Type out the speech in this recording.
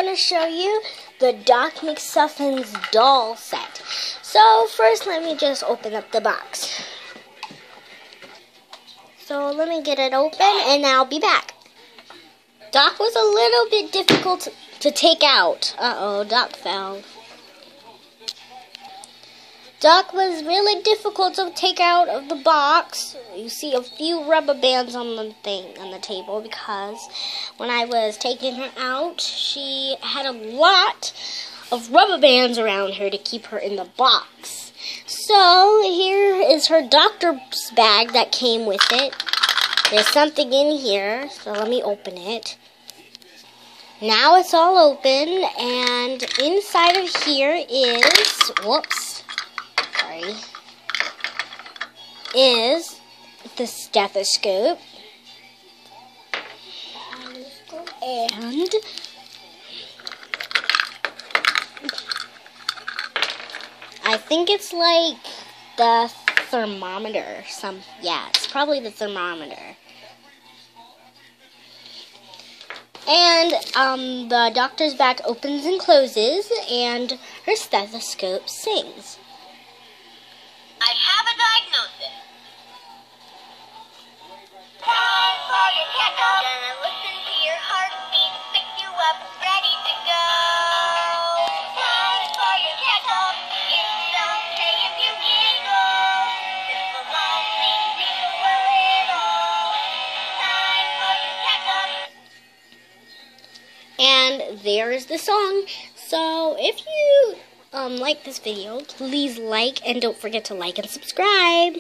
going to show you the Doc McStuffins doll set. So first let me just open up the box. So let me get it open and I'll be back. Doc was a little bit difficult to take out. Uh-oh, Doc fell. Doc was really difficult to take out of the box. You see a few rubber bands on the table because when I was taking her out, she had a lot of rubber bands around her to keep her in the box. So here is her doctor's bag that came with it. There's something in here, so let me open it. Now it's all open, and inside of here is, is the stethoscope. And I think it's like the thermometer. Yeah, it's probably the thermometer. And the doctor's bag opens and closes, and her stethoscope sings. I have a diagnosis. Time for your checkup. Gonna listen to your heartbeat, pick you up, ready to go. Time for your checkup. It's okay if you giggle. This will only take a little. Time for your checkup. And there is the song. So if you like this video, please like and don't forget to like and subscribe.